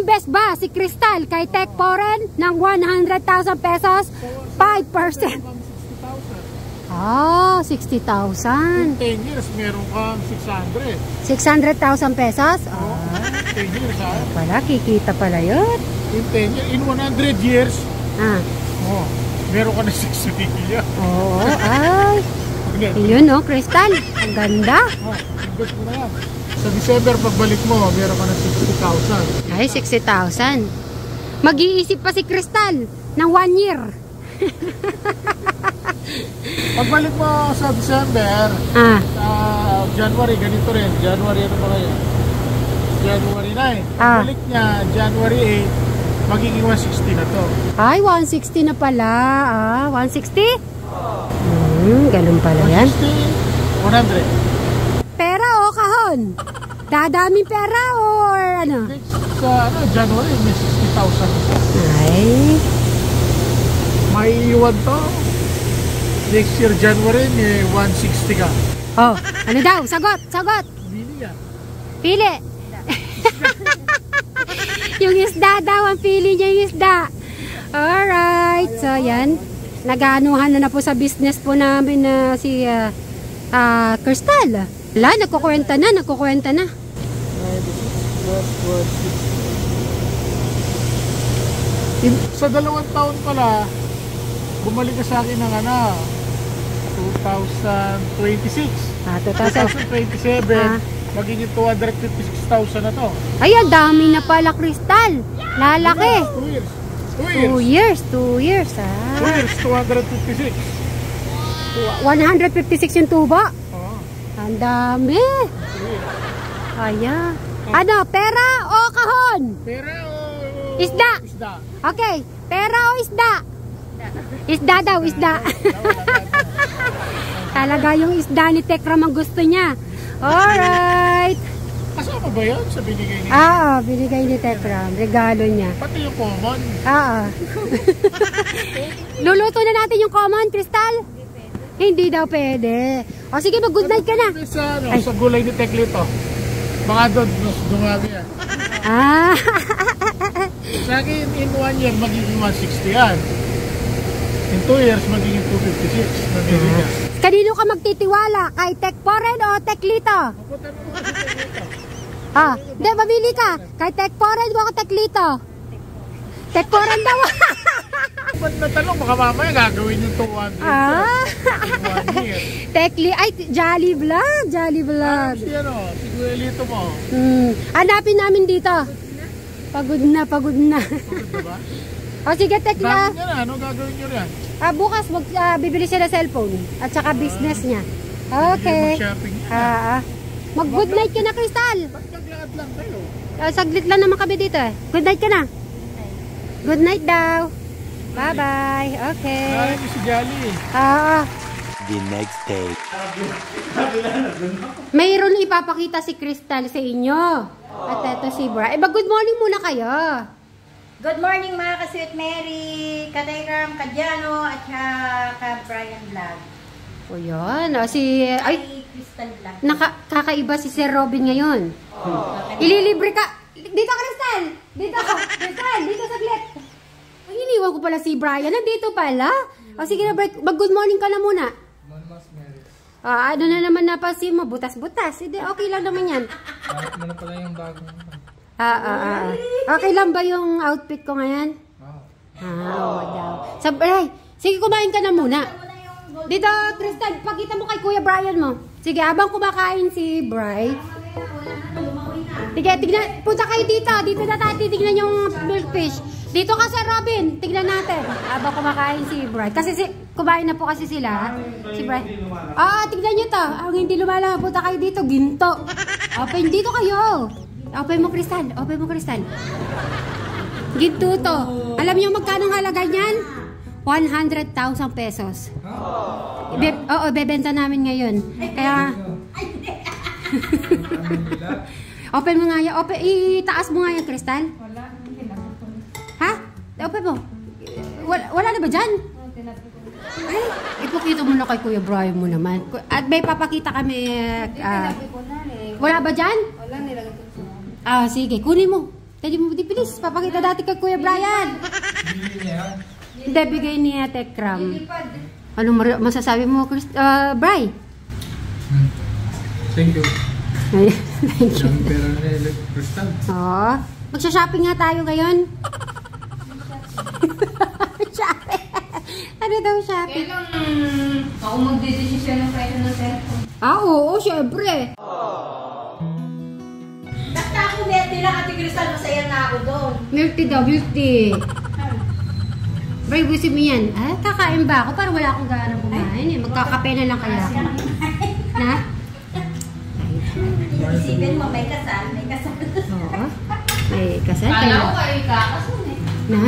Nag-invest ba si Crystal kay Tech Foreign ng 100,000 pesos? 5%. Ah, 60,000. 10 years, meron kang 600. 600,000 pesos? Oo, 10 years ha. Pala, kikita pala yun. In 10 years, in 100 years, meron ka na 6 million. Oo, ay. Yun no, Crystal. Ang ganda. Invest mo na yan. Sa December, pagbalik mo, meron ka na 60,000. Ay, 60,000. Mag-iisip pa si Crystal ng 1 year. Pagbalik mo sa December, January, ganito rin. January, ano ba kayo? January 9. Pagbalik niya, January 8, magiging 160 na to. Ay, 160 na pala. 160? Ganun pala yan. 160, 100. Pera o kahon? Dadaming pera or ano? Sa January, may 60,000. Ay. May iwan to. Next year, January, may 160 ka. Oh, ano daw? Sagot, sagot. Pili yan. Pili. Yung isda daw, ang pili niya yung isda. Alright, so yan. Nag-anuhan na po sa business po namin na si Crystal. Wala, nagkukwenta na. Sa 2 taon pala, bumalik ka sa akin ng 2026. 2027, magiging 256,000 na to. Ay, ang dami na pala, Crystal. Lalaki. 2 years. 2 years, 256. 156 yung tuba. Ang dami. Ayan. Ano, pera o kahon? Pera o isda? Okay, pera o isda? Isda daw, isda. Talaga yung isda ni Tekram ang gusto niya. Alright. Kasama ba yun sa binigay niya? Oo, binigay ni Tekram. Regalo niya. Pati yung common? Oo. Luluto na natin yung common, Crystal? Hindi daw pwede. O sige, mag-good night ka na. Sa gulay ni Teklito. Baka doon, dumami yan. Sa akin, in 1 year, magiging 160 yan. In 2 years, magiging 256. Kanino ka magtitiwala? Kay Tech Foreign o Teklito? Mapunta mo sa Teklito. Hindi, mabili ka. Kay Tech Foreign o Teklito? Tech Foreign daw. Ba't natanong, baka mamaya gagawin yung 200. Tekli, ay, Jolly Vlog. Si Guelito mo. Hanapin namin dito. Pagod na. Pagod na ba? O sige, Tekli. Ano gagawin nyo rin? Bukas, bibili siya ng cellphone. At saka business niya. Okay. Mag-good night ka na, Crystal. Ba't maglakad lang kayo? Saglit lang naman kami dito. Good night ka na. Good night daw. Bye-bye. Okay. Ay, si Jolly. The next day. Mayroon ipapakita si Crystal sa inyo. At eto si Bra. Mag-good morning muna kayo. Good morning mga ka-Sweet Mary, ka-Tekram, ka-Diano, at ka-Brian Vlog. O yun. Ay, Crystal Vlog. Kakaiba si Sir Robin ngayon. Ililibre ka. Dito, Crystal. Dito. Crystal, dito saglit. Ay, iniwan ko pala si Brian. Nandito pala. O sige na, mag-good morning ka na muna. Ano na naman napansin mo? Butas-butas. Hindi, okay lang naman yan. Ano pala yung bagong... Okay lang ba yung outfit ko ngayon? Oo daw. Sige, kumain ka na muna. Dito, Crystal, pakita mo kay Kuya Brian mo. Sige, habang kumakain si Bri. Sige, tignan. Punta kayo dito. Dito na tayo titignan yung milkfish. Dito ka, Sir Robin. Tignan natin. Habang kumakain si Bri. Kasi kumain na po kasi sila. Si Bri. Tignan nyo to. Ang hindi lumalang. Punta kayo dito. Ginto. Open dito kayo. Open mo, Crystal. Open mo, Crystal. Ginto to. Alam niyo magkano halaga niyan? 100,000 pesos. Bebenta namin ngayon. Kaya... Open mo nga yan. Itaas mo nga yan, Crystal. Ha? Open mo. Wala na ba dyan? Ay, ipakita mo na kay Kuya Brian mo naman. At may papakita kami. Wala ba dyan? Wala nilagay ko. Sige, kunin mo. Kaya mo, di bilis. Papakita dati kay Kuya Brian. Hindi, bigay niya Tekram. Anong masasabi mo, Bri? Thank you. Thank you. Ang pera na Crystal. Oo. Magsha-shopping nga tayo ngayon. Shopping. Ano daw shopping? Kailan ako magdedesisyon ng presyo ng cellphone? Oo, syempre. Basta ako milk lang, Ate Crystal, masaya na ako doon. Milk tea daw, milk tea. Bri, gusto mo yan? Ah, kakain ba ako? Parang wala akong gana kumain eh. Magkakape na lang kaya ako. Na? Isipin mo, may kasal, may kasal. Oo. May kasal kayo. Kala ko kayo kakasal eh. Na?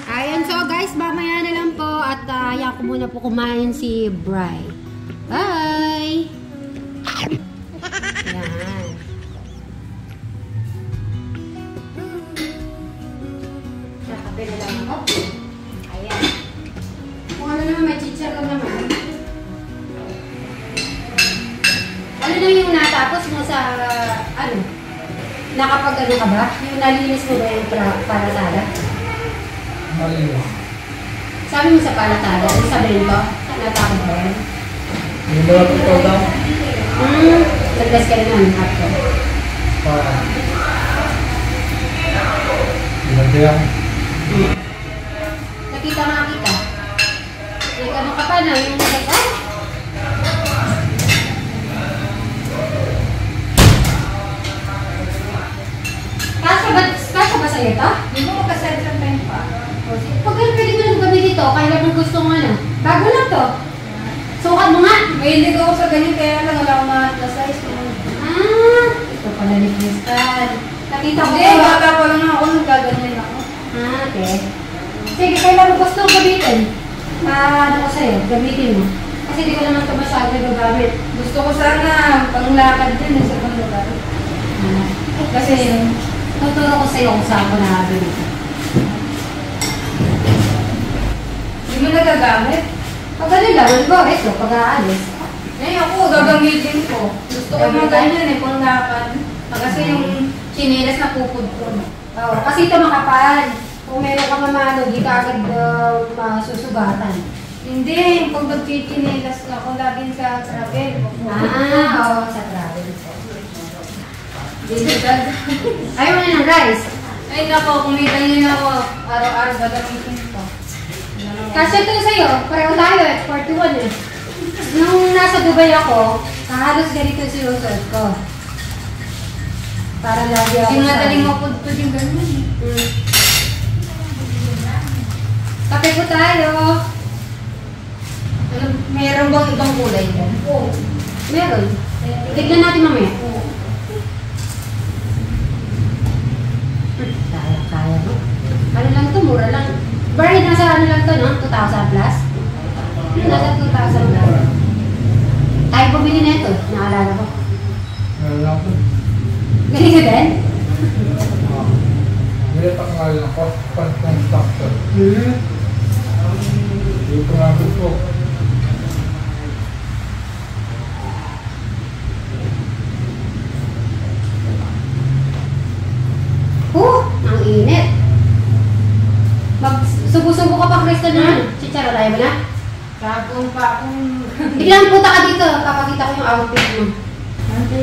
Ayan, so guys, mamaya na lang po at hayaan ko muna po kumain si Bri. Bye! Ayan. Nakape na lang ako. Ayan. Kung ano naman, may chichar lang naman. Ano na yung natapos mo sa, ano? Nakapag ano ka ba? Yung nalinis mo ba yung palasada? Malinis. Sabi mo sa palasada, yung sa bento, natapos ba yan? Yung mga totoo daw. Nagdas ka na ng hot ko. Para. Pinagdayan. Nakita nga kita. Nagkano ka pa na yung nagkita? Kasya ba sa'yo ito? Hindi mo makasal sa time pa. Pag pwede mo nang gamitin ito, kailan mo gusto mo ano? Bago lang to. Sukat mo nga. May hindi ko sa ganyan, kaya lang wala akong ma-size ko. Ito pala ni Crystal. Nakita ko Hindi, bata pa lang ako, nagkaganyan ako. Okay. Sige, kailan mo gusto mo gamitin? Ano ko sa'yo, gamitin mo. Kasi di ko naman ito masyado gagamit. Gusto ko sana panglakad din sa ibang lugar. Kasi Tuturo ko sa'yo kung saan ko nakagamitin. hindi mo nagagamit. Pag ano lang, ito, pag aalis. Ngayon ako, gagamitin ko. Gusto ko mga ganyan eh, panglakad. Kasi yung chinelas na pupudpud. Oo, kasi ito makapal. Kung meron ka mamano, di ka agad masusugatan. Hindi, yung pag magchichinelas ako, laging sa travel. Oo, sa travel. Digital. Ayaw na ng rice. Ay nako, kung may ganyan ako, araw-araw gagamitin ko. Kasi ito sa'yo, pareho tayo eh, 41 eh. Nung nasa Dubai ako, halos ganito yung sinusunod ko. Para lagi ako Yung madaling mapudpud yung ganyan eh. Kape po tayo. Ano, meron bang ibang kulay dyan? Oo. Meron. Tignan natin mamaya. Kaya mo. Ano lang to, mura lang. Bari, nasa ano lang to, no? 2,000 plus? Nasa 2,000 plus. Tayo bumili na ito, naalala ko. Meron ako. Galing ka din? Meron pa ngayon ako. Construction. Dito nga gusto. Ang init. Subo-subo ka pa, Crystal, na. Chichara tayo ba na? Kapong pa akong... Biglang punta ka dito, papakita ko yung outfit mo.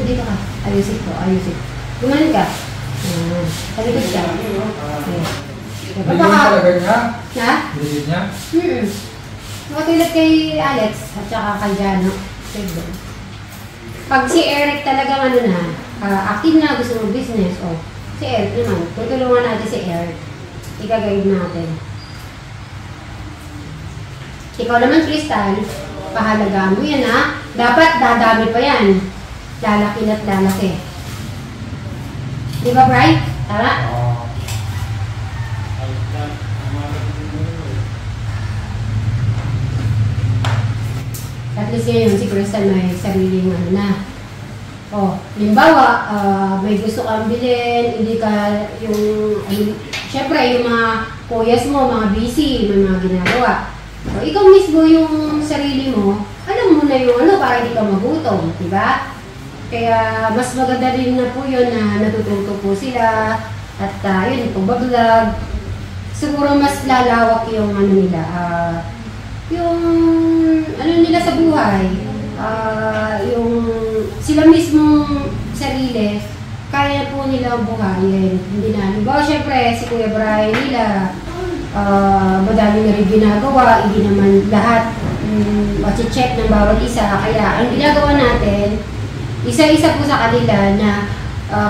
Dito ka. Ayusin ko, ayusin. Gumanin ka. Talikod ka. Hindi talaga niya? Ha? Hindi niya? Nakatulad kay Alex at saka kay Jano. Pag si Eric talagang ano na, active na, gusto mo business, si Eric naman, tutulungan natin si Eric. Ika-guide natin. Ikaw naman, Crystal, pahalagaan mo yan ha. Dapat dadami pa yan. Lalaki na't lalaki. Di ba, Bri? Tara? At least ngayon, si Crystal may sariling ano na. Limbawa, may gusto kang bilhin, hindi ka syempre yung mga kuyas mo, mga busy, may mga ginagawa. So, ikaw mismo yung sarili mo, alam mo na yung ano para hindi ka magutom, di ba? Kaya mas maganda rin na po yun na natututo po sila at yun, pagbablog. Siguro mas lalawak yung ano nila, yung ano nila sa buhay, yung sila mismong sarili, kaya po nila buhayin. Hindi na, diba, syempre, si Kuya Brian nila, madami na rin ginagawa, hindi naman lahat check ng bawat isa. Kaya, ang ginagawa natin, isa-isa po sa kanila na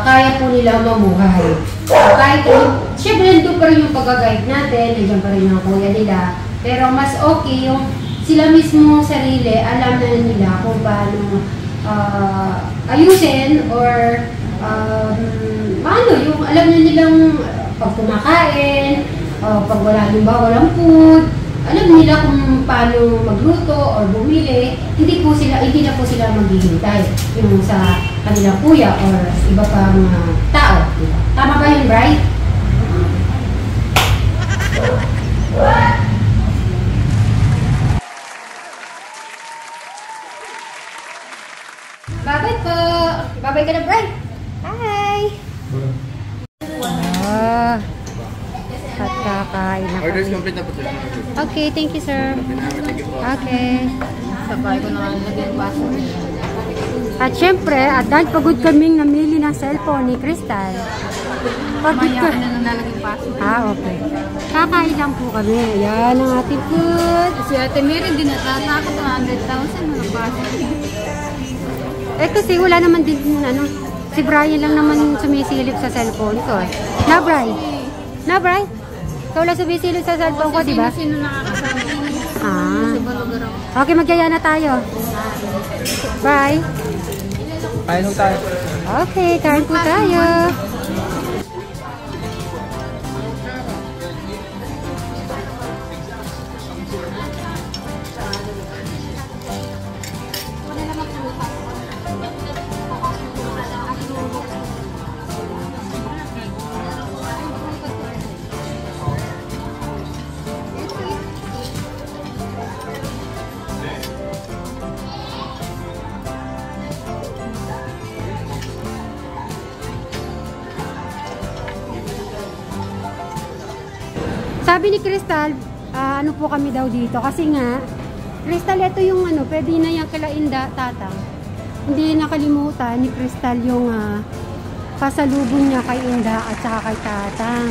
kaya po nila mamuhay. Kahit, syempre, nandun pa rin yung pag-guide natin, nandiyan pa rin yung kuya nila, pero mas okay yung sila mismo sarili, alam na nila kung paano ayusin or paano yung alam na nilang pag kumakain, pag wala yung walang food, alam nila kung paano magluto or bumili, hindi na po sila maghihintay yung sa kanilang kuya or iba pang tao. Diba? Tama ba yun, Bri? Bye-bye po! Bye-bye ka na, Bri! Hi! At kakain na Orders kami. complete na po, sir. Okay, thank you, sir. Okay. Sabay ko na lagyan baso. At syempre, at dahil pagod kaming namili ng cellphone ni Crystal. Pagod ka. Mamaya na nalagyan baso. Okay. Kakain lang po kami. Ayan ang ating food. Si Ate Mary, din natatakot ng 100,000 na baso. Kasi wala naman din, si Brian lang naman sumisilip sa cellphone ko. Na, Bri? Na, Bri? Ikaw lang sumisilip sa cellphone ko, di ba? Sino nakakasama? Ah. Si Balugaraw. Okay, magyaya na tayo. Bye. Kain ho tayo. Okay, kain po tayo. Sabi ni Crystal, ano po kami daw dito. Kasi nga, Crystal, ito yung pwede na yung kalainda, tatang. Hindi nakalimutan ni Crystal yung pasalubong niya kay Inda at saka kay tatang.